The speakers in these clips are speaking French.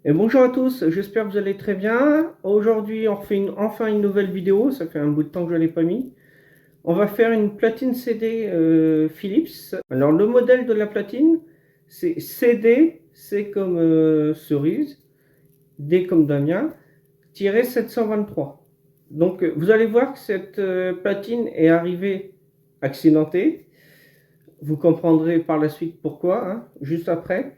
Et bonjour à tous, j'espère que vous allez très bien. Aujourd'hui, on refait enfin une nouvelle vidéo, ça fait un bout de temps que je ne l'ai pas mis. On va faire une platine CD Philips. Alors le modèle de la platine, c'est CD, C comme cerise, D comme Damien, tiré 723. Donc vous allez voir que cette platine est arrivée accidentée. Vous comprendrez par la suite pourquoi, hein, juste après.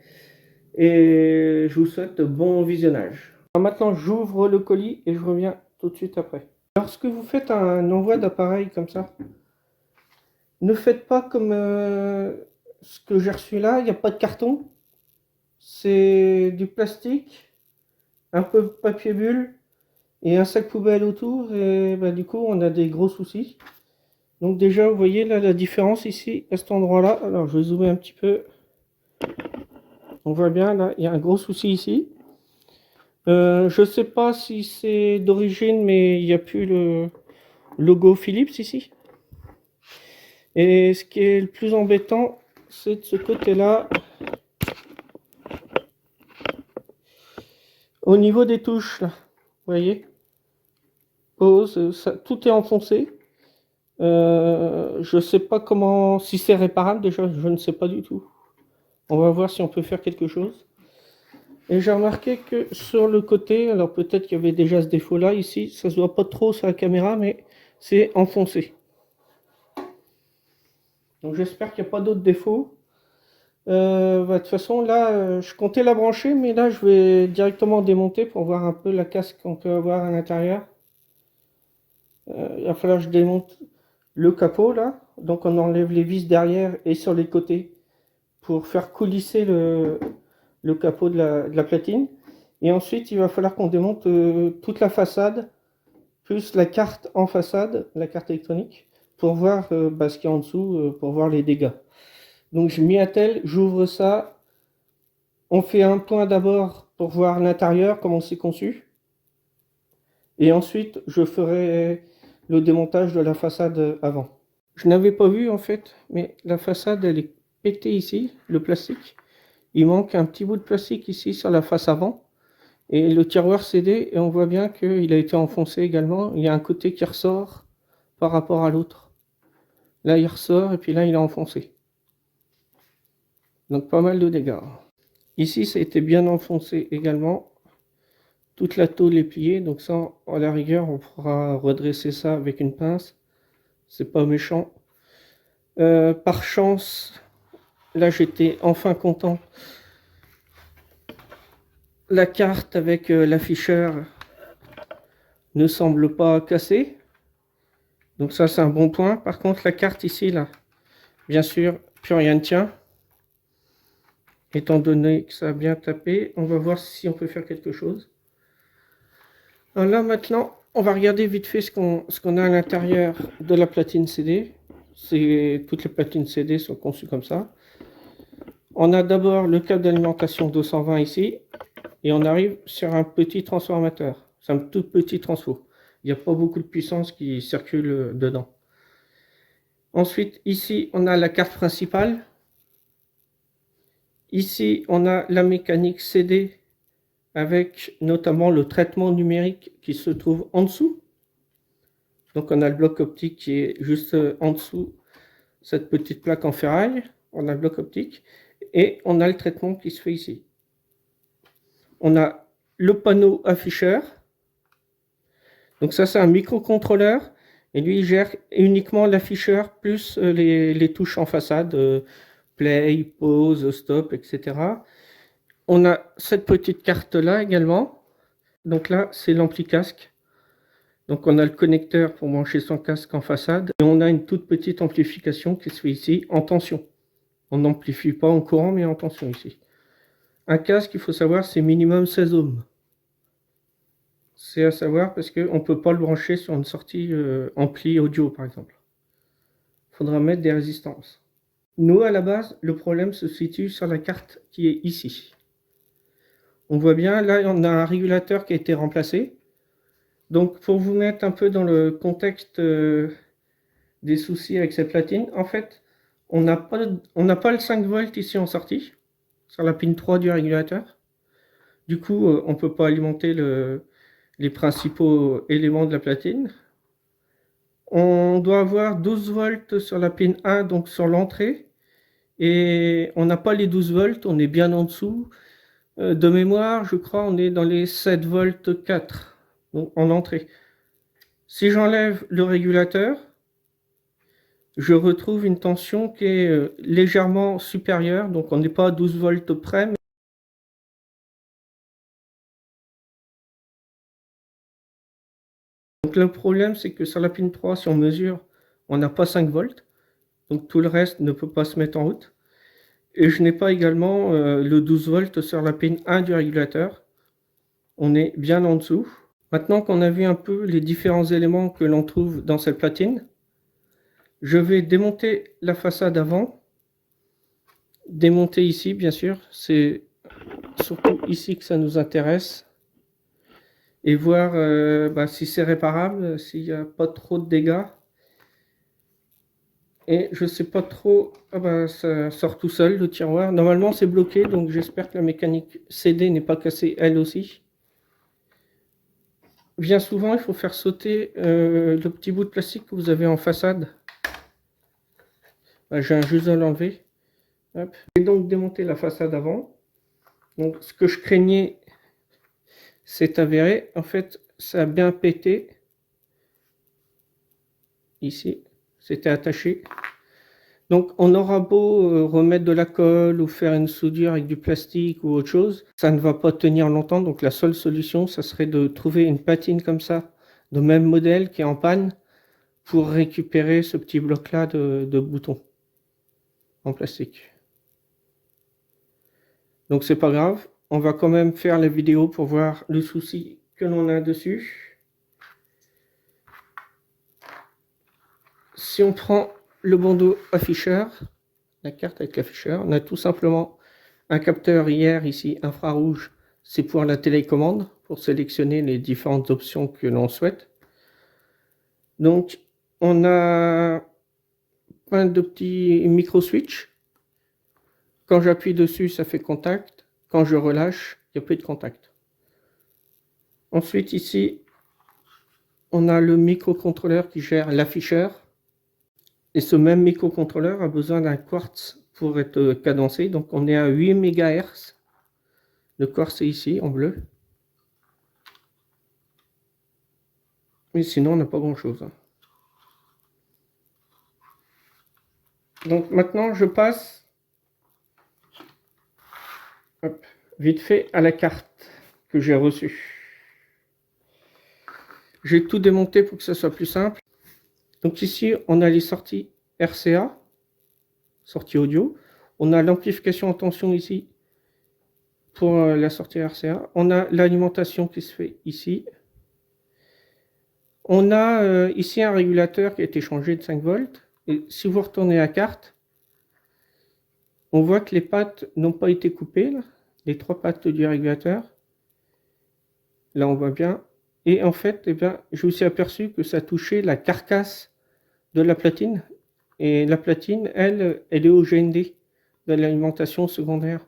Et je vous souhaite bon visionnage. Alors maintenant, j'ouvre le colis et je reviens tout de suite après. Lorsque vous faites un envoi d'appareil comme ça, ne faites pas comme ce que j'ai reçu là, il n'y a pas de carton, c'est du plastique, un peu de papier bulle et un sac poubelle autour et bah, du coup on a des gros soucis. Donc déjà vous voyez là la différence ici à cet endroit là, alors je vais zoomer un petit peu, on voit bien là il y a un gros souci ici. Je sais pas si c'est d'origine, mais il n'y a plus le logo Philips ici. Et ce qui est le plus embêtant, c'est de ce côté-là, au niveau des touches, là. Vous voyez, pause, ça, tout est enfoncé. Je sais pas comment, si c'est réparable déjà, je ne sais pas du tout. On va voir si on peut faire quelque chose. Et j'ai remarqué que sur le côté, alors peut-être qu'il y avait déjà ce défaut-là ici, ça se voit pas trop sur la caméra, mais c'est enfoncé. Donc j'espère qu'il n'y a pas d'autres défauts. Bah, de toute façon, là, je comptais la brancher, mais là, je vais directement démonter pour voir un peu la casse qu'on peut avoir à l'intérieur. Il va falloir que je démonte le capot, là. Donc, on enlève les vis derrière et sur les côtés pour faire coulisser le capot de la platine. Et ensuite, il va falloir qu'on démonte toute la façade, plus la carte en façade, la carte électronique, pour voir bah, ce qu'il y a en dessous, pour voir les dégâts. Donc, je m'y attelle, j'ouvre ça. On fait un point d'abord pour voir l'intérieur, comment c'est conçu. Et ensuite, je ferai le démontage de la façade avant. Je n'avais pas vu en fait, mais la façade, elle est pétée ici, le plastique. Il manque un petit bout de plastique ici sur la face avant. Et le tiroir CD, et on voit bien qu'il a été enfoncé également. Il y a un côté qui ressort par rapport à l'autre. Là, il ressort et puis là, il est enfoncé. Donc pas mal de dégâts. Ici, ça a été bien enfoncé également. Toute la tôle est pliée, donc ça, à la rigueur, on pourra redresser ça avec une pince. C'est pas méchant. Par chance, là, j'étais enfin content. La carte avec l'afficheur ne semble pas cassée. Donc ça, c'est un bon point. Par contre, la carte ici, là, bien sûr, plus rien ne tient. Étant donné que ça a bien tapé, on va voir si on peut faire quelque chose. Alors là, maintenant, on va regarder vite fait ce qu'on a à l'intérieur de la platine CD. Toutes les platines CD sont conçues comme ça. On a d'abord le câble d'alimentation 220 ici, et on arrive sur un petit transformateur. C'est un tout petit transfo. Il n'y a pas beaucoup de puissance qui circule dedans. Ensuite, ici, on a la carte principale. Ici, on a la mécanique CD avec notamment le traitement numérique qui se trouve en dessous. Donc on a le bloc optique qui est juste en dessous cette petite plaque en ferraille. On a le bloc optique et on a le traitement qui se fait ici. On a le panneau afficheur. Donc ça, c'est un microcontrôleur. Et lui, il gère uniquement l'afficheur plus les touches en façade, play, pause, stop, etc. On a cette petite carte-là également. Donc là, c'est l'ampli casque. Donc on a le connecteur pour brancher son casque en façade. Et on a une toute petite amplification qui se fait ici en tension. On n'amplifie pas en courant, mais en tension ici. Un casque, il faut savoir, c'est minimum 16 ohms. C'est à savoir parce qu'on ne peut pas le brancher sur une sortie ampli audio, par exemple. Il faudra mettre des résistances. Nous, à la base, le problème se situe sur la carte qui est ici. On voit bien, là, on a un régulateur qui a été remplacé. Donc, pour vous mettre un peu dans le contexte des soucis avec cette platine, en fait, on n'a pas le 5 volts ici en sortie, sur la pin 3 du régulateur. Du coup, on ne peut pas alimenter les principaux éléments de la platine. On doit avoir 12 volts sur la pin 1, donc sur l'entrée. Et on n'a pas les 12 volts, on est bien en dessous. De mémoire, je crois, on est dans les 7 volts 4, donc en entrée. Si j'enlève le régulateur, je retrouve une tension qui est légèrement supérieure, donc on n'est pas à 12 volts près. Donc le problème, c'est que sur la pin 3, si on mesure, on n'a pas 5 volts, donc tout le reste ne peut pas se mettre en route. Et je n'ai pas également le 12 volts sur la pin 1 du régulateur. On est bien en dessous. Maintenant qu'on a vu un peu les différents éléments que l'on trouve dans cette platine, je vais démonter la façade avant. Démonter ici, bien sûr, c'est surtout ici que ça nous intéresse. Et voir si c'est réparable, s'il n'y a pas trop de dégâts. Et je sais pas trop, ça sort tout seul le tiroir. Normalement c'est bloqué, donc j'espère que la mécanique CD n'est pas cassée elle aussi. Bien souvent, il faut faire sauter le petit bout de plastique que vous avez en façade. J'ai juste à l'enlever. J'ai donc démonté la façade avant. Donc ce que je craignais s'est avéré. En fait, ça a bien pété. Ici, c'était attaché. Donc on aura beau remettre de la colle ou faire une soudure avec du plastique ou autre chose, ça ne va pas tenir longtemps. Donc la seule solution, ça serait de trouver une patine comme ça, de même modèle qui est en panne, pour récupérer ce petit bloc-là de boutons en plastique. Donc c'est pas grave, on va quand même faire la vidéo pour voir le souci que l'on a dessus. Si on prend le bandeau afficheur, la carte avec l'afficheur, on a tout simplement un capteur IR ici, infrarouge, c'est pour la télécommande, pour sélectionner les différentes options que l'on souhaite. Donc on a plein de petits micro switch. Quand j'appuie dessus, ça fait contact. Quand je relâche, il n'y a plus de contact. Ensuite ici, on a le microcontrôleur qui gère l'afficheur. Et ce même microcontrôleur a besoin d'un quartz pour être cadencé. Donc on est à 8 MHz. Le quartz est ici en bleu. Mais sinon on n'a pas grand chose. Donc maintenant je passe vite fait à la carte que j'ai reçue. J'ai tout démonté pour que ça soit plus simple. Donc ici on a les sorties RCA, sortie audio. On a l'amplification en tension ici pour la sortie RCA. On a l'alimentation qui se fait ici. On a ici un régulateur qui a été changé de 5 volts. Et si vous retournez à la carte, on voit que les pattes n'ont pas été coupées, là, les 3 pattes du régulateur. Là, on voit bien. Et en fait, je me suis aperçu que ça touchait la carcasse de la platine. Et la platine, elle est au GND, de l'alimentation secondaire.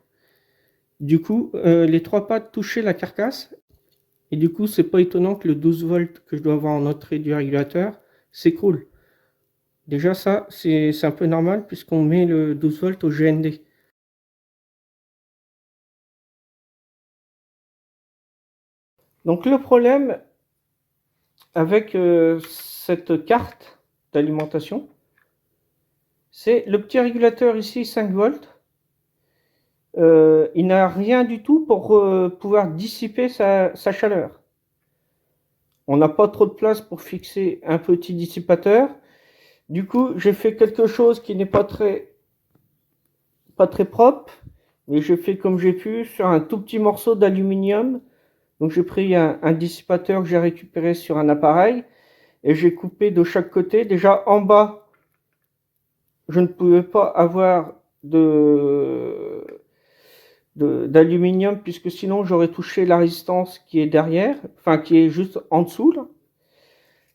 Du coup, les 3 pattes touchaient la carcasse. Et du coup, c'est pas étonnant que le 12 volts que je dois avoir en entrée du régulateur s'écroule. Déjà ça, c'est un peu normal puisqu'on met le 12 volts au GND. Donc le problème avec cette carte d'alimentation, c'est le petit régulateur ici 5 volts. Il n'a rien du tout pour pouvoir dissiper sa chaleur. On n'a pas trop de place pour fixer un petit dissipateur. Du coup, j'ai fait quelque chose qui n'est pas très propre, mais j'ai fait comme j'ai pu sur un tout petit morceau d'aluminium. Donc j'ai pris un dissipateur que j'ai récupéré sur un appareil et j'ai coupé de chaque côté. Déjà en bas, je ne pouvais pas avoir d'aluminium puisque sinon j'aurais touché la résistance qui est derrière, enfin qui est juste en dessous là.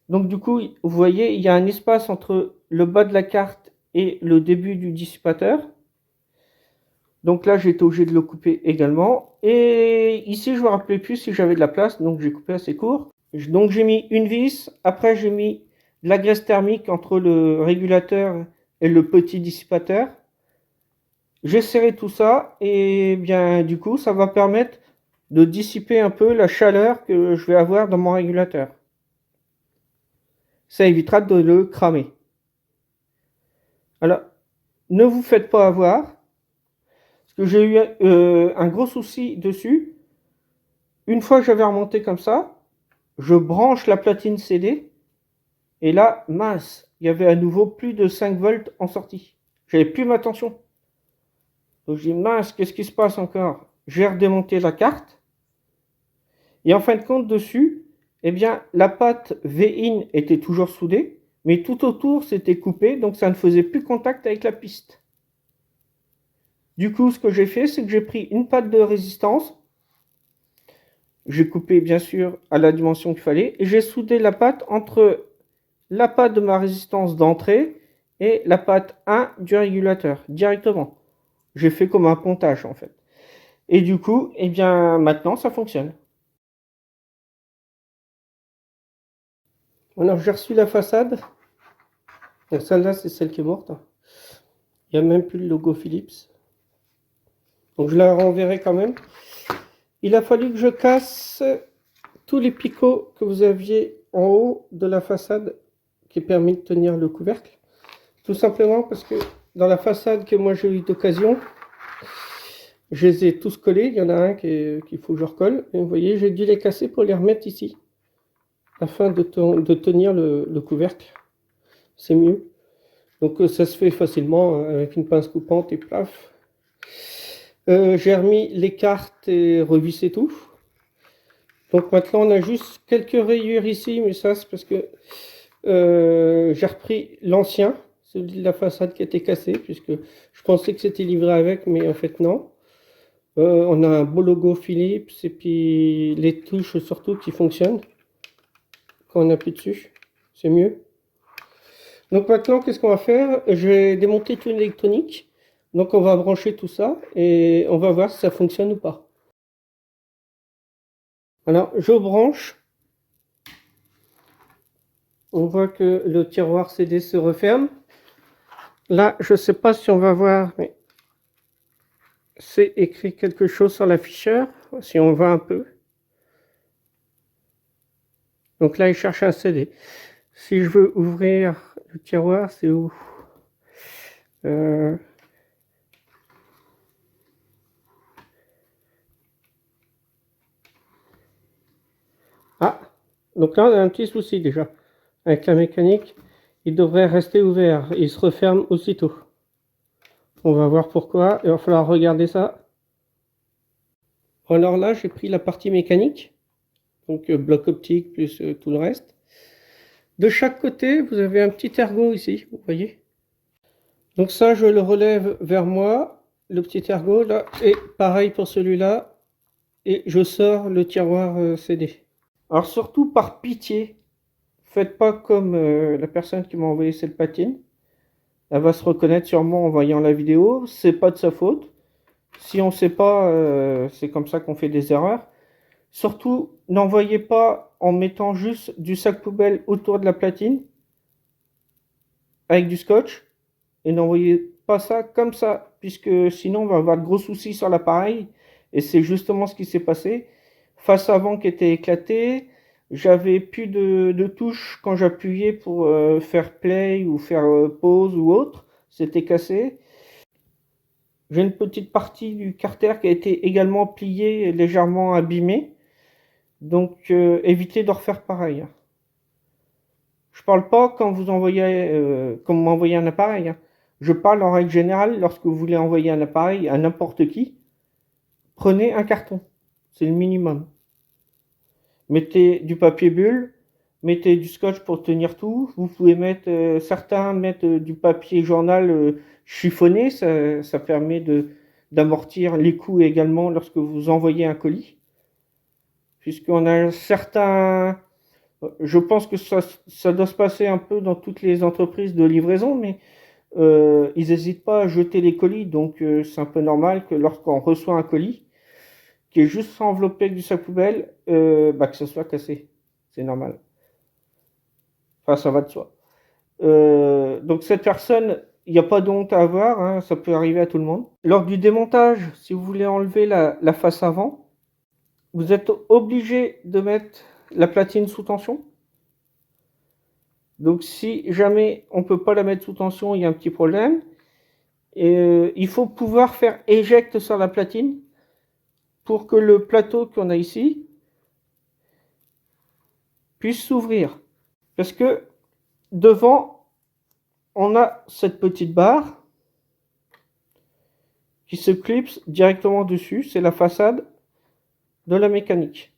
Donc du coup, vous voyez, il y a un espace entre le bas de la carte et le début du dissipateur. Donc là, j'ai été obligé de le couper également. Et ici, je ne me rappelais plus si j'avais de la place, donc j'ai coupé assez court. Donc j'ai mis une vis, après j'ai mis de la graisse thermique entre le régulateur et le petit dissipateur. J'ai serré tout ça et bien du coup, ça va permettre de dissiper un peu la chaleur que je vais avoir dans mon régulateur. Ça évitera de le cramer. Alors, ne vous faites pas avoir, parce que j'ai eu un gros souci dessus. Une fois que j'avais remonté comme ça, je branche la platine CD, et là, mince, il y avait à nouveau plus de 5 volts en sortie. J'avais plus ma tension. Donc je dis, mince, qu'est-ce qui se passe encore? J'ai redémonté la carte, et en fin de compte, dessus, eh bien, la patte V-in était toujours soudée, mais tout autour, c'était coupé, donc ça ne faisait plus contact avec la piste. Du coup, ce que j'ai fait, c'est que j'ai pris une patte de résistance, j'ai coupé, bien sûr, à la dimension qu'il fallait, et j'ai soudé la patte entre la patte de ma résistance d'entrée et la patte 1 du régulateur, directement. J'ai fait comme un pontage, en fait. Et du coup, eh bien, maintenant, ça fonctionne. Alors, j'ai reçu la façade. Celle-là, c'est celle qui est morte. Il n'y a même plus le logo Philips. Donc, je la renverrai quand même. Il a fallu que je casse tous les picots que vous aviez en haut de la façade qui permet de tenir le couvercle. Tout simplement parce que dans la façade que moi j'ai eu d'occasion, je les ai tous collés. Il y en a un qu'il faut que je recolle. Et vous voyez, j'ai dû les casser pour les remettre ici, afin de tenir le couvercle. C'est mieux. Donc ça se fait facilement avec une pince coupante et plaf. J'ai remis les cartes et revissé tout. Donc maintenant on a juste quelques rayures ici, mais ça c'est parce que j'ai repris l'ancien, celui de la façade qui était cassé, puisque je pensais que c'était livré avec, mais en fait non. On a un beau logo Philips et puis les touches surtout qui fonctionnent quand on appuie dessus, c'est mieux. Donc maintenant, qu'est-ce qu'on va faire? J'ai démonté tout l'électronique, donc on va brancher tout ça et on va voir si ça fonctionne ou pas. Alors, je branche. On voit que le tiroir CD se referme. Là, je ne sais pas si on va voir, mais c'est écrit quelque chose sur l'afficheur, si on voit un peu. Donc là, il cherche un CD. Si je veux ouvrir le tiroir, c'est où? Ah, donc là, on a un petit souci déjà. Avec la mécanique, il devrait rester ouvert. Il se referme aussitôt. On va voir pourquoi. Il va falloir regarder ça. Alors là, j'ai pris la partie mécanique. Donc bloc optique plus tout le reste. De chaque côté, vous avez un petit ergot ici, vous voyez. Donc ça, je le relève vers moi, le petit ergot là, et pareil pour celui-là, et je sors le tiroir CD. Alors surtout par pitié, faites pas comme la personne qui m'a envoyé cette patine. Elle va se reconnaître sûrement en voyant la vidéo, c'est pas de sa faute. Si on sait pas, c'est comme ça qu'on fait des erreurs. Surtout, n'envoyez pas en mettant juste du sac poubelle autour de la platine avec du scotch et n'envoyez pas ça comme ça, puisque sinon on va avoir de gros soucis sur l'appareil et c'est justement ce qui s'est passé. Face avant qui était éclatée, j'avais plus de touches quand j'appuyais pour faire play ou faire pause ou autre, c'était cassé. J'ai une petite partie du carter qui a été également pliée, légèrement abîmée. Donc évitez de refaire pareil. Je parle pas quand vous envoyez, quand vous m'envoyez un appareil. Je parle en règle générale lorsque vous voulez envoyer un appareil à n'importe qui. Prenez un carton, c'est le minimum. Mettez du papier bulle, mettez du scotch pour tenir tout. Vous pouvez mettre, certains mettent du papier journal chiffonné, ça permet d'amortir les coups également lorsque vous envoyez un colis. Puisqu'on a certains, je pense que ça doit se passer un peu dans toutes les entreprises de livraison, mais ils n'hésitent pas à jeter les colis, donc c'est un peu normal que lorsqu'on reçoit un colis qui est juste enveloppé avec du sac poubelle, que ça soit cassé. C'est normal. Enfin, ça va de soi. Donc cette personne, il n'y a pas de honte à avoir, hein, ça peut arriver à tout le monde. Lors du démontage, si vous voulez enlever la face avant, vous êtes obligé de mettre la platine sous tension. Donc si jamais on ne peut pas la mettre sous tension, il y a un petit problème. Et il faut pouvoir faire éjecte sur la platine pour que le plateau qu'on a ici puisse s'ouvrir. Parce que devant, on a cette petite barre qui se clipse directement dessus. C'est la façade de la mécanique.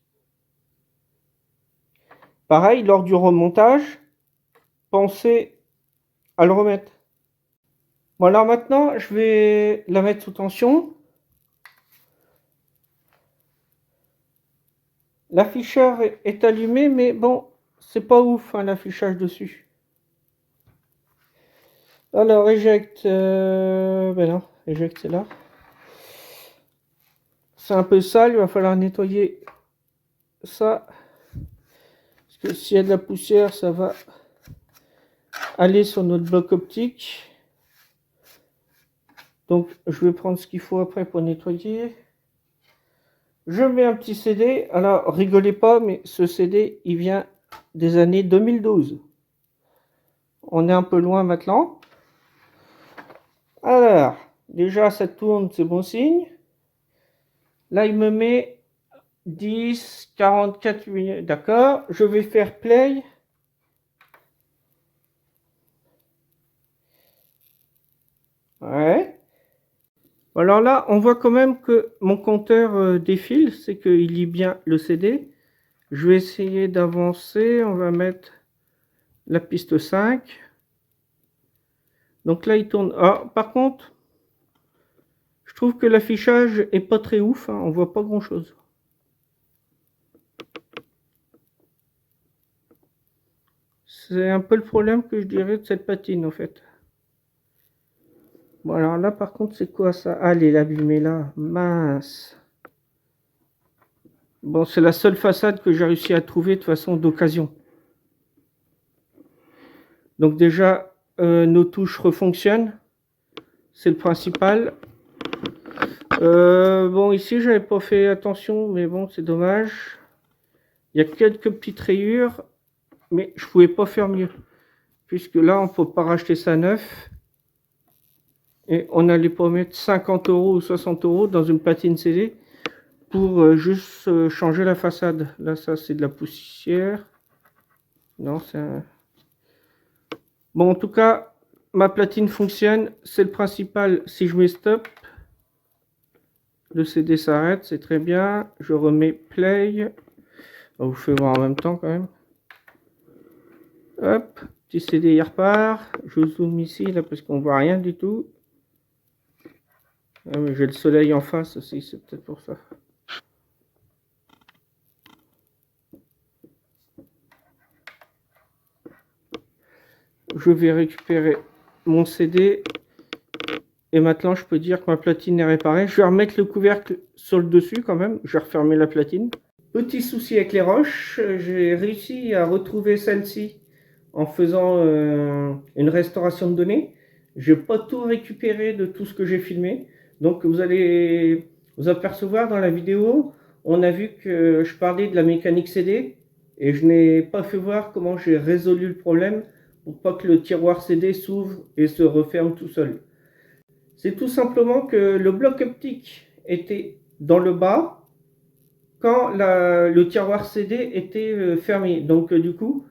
Pareil, lors du remontage, pensez à le remettre. Bon, alors maintenant, je vais la mettre sous tension. L'afficheur est allumé, mais bon, c'est pas ouf hein, l'affichage dessus. Alors, éjecte, ben non, éjecte c'est là. C'est un peu sale, il va falloir nettoyer ça. Parce que s'il y a de la poussière, ça va aller sur notre bloc optique. Donc, je vais prendre ce qu'il faut après pour nettoyer. Je mets un petit CD. Alors, rigolez pas, mais ce CD, il vient des années 2012. On est un peu loin maintenant. Alors, déjà, ça tourne, c'est bon signe. Là, il me met 10, 44 minutes. D'accord. Je vais faire play. Ouais. Alors là, on voit quand même que mon compteur défile. C'est qu'il lit bien le CD. Je vais essayer d'avancer. On va mettre la piste 5. Donc là, il tourne. Ah, par contre, je trouve que l'affichage est pas très ouf. Hein, on voit pas grand chose. C'est un peu le problème que je dirais de cette patine en fait. Bon alors là par contre c'est quoi ça? Ah, elle est abîmée là. Mince. Bon, c'est la seule façade que j'ai réussi à trouver de façon d'occasion. Donc déjà, nos touches refonctionnent. C'est le principal. Bon, ici, j'avais pas fait attention, mais bon, c'est dommage. Il y a quelques petites rayures, mais je pouvais pas faire mieux. Puisque là, on peut pas racheter ça neuf. Et on n'allait pas mettre 50 € ou 60 € dans une platine CD pour juste changer la façade. Là, ça, c'est de la poussière. Non, c'est un... Bon, en tout cas, ma platine fonctionne. C'est le principal. Si je mets stop, le CD s'arrête. C'est très bien. Je remets play. On vous fait voir en même temps quand même. Hop, petit CD, il repart. Je zoome ici, là, parce qu'on voit rien du tout. Ah, mais j'ai le soleil en face aussi, c'est peut-être pour ça. Je vais récupérer mon CD. Et maintenant, je peux dire que ma platine est réparée. Je vais remettre le couvercle sur le dessus quand même. Je vais refermer la platine. Petit souci avec les roches. J'ai réussi à retrouver celle-ci en faisant une restauration de données. Je n'ai pas tout récupéré de tout ce que j'ai filmé. Donc, vous allez vous apercevoir dans la vidéo, on a vu que je parlais de la mécanique CD. Et je n'ai pas fait voir comment j'ai résolu le problème pour pas que le tiroir CD s'ouvre et se referme tout seul. C'est tout simplement que le bloc optique était dans le bas quand le tiroir CD était fermé. Donc du coup,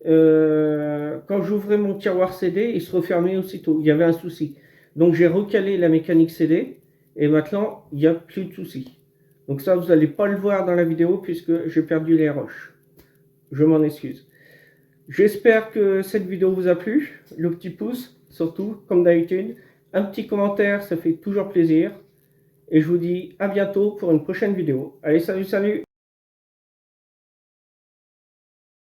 quand j'ouvrais mon tiroir CD, il se refermait aussitôt. Il y avait un souci. Donc j'ai recalé la mécanique CD et maintenant il n'y a plus de souci. Donc ça, vous n'allez pas le voir dans la vidéo puisque j'ai perdu les roches. Je m'en excuse. J'espère que cette vidéo vous a plu. Le petit pouce, surtout, comme d'habitude. Un petit commentaire, ça fait toujours plaisir. Et je vous dis à bientôt pour une prochaine vidéo. Allez, salut, salut!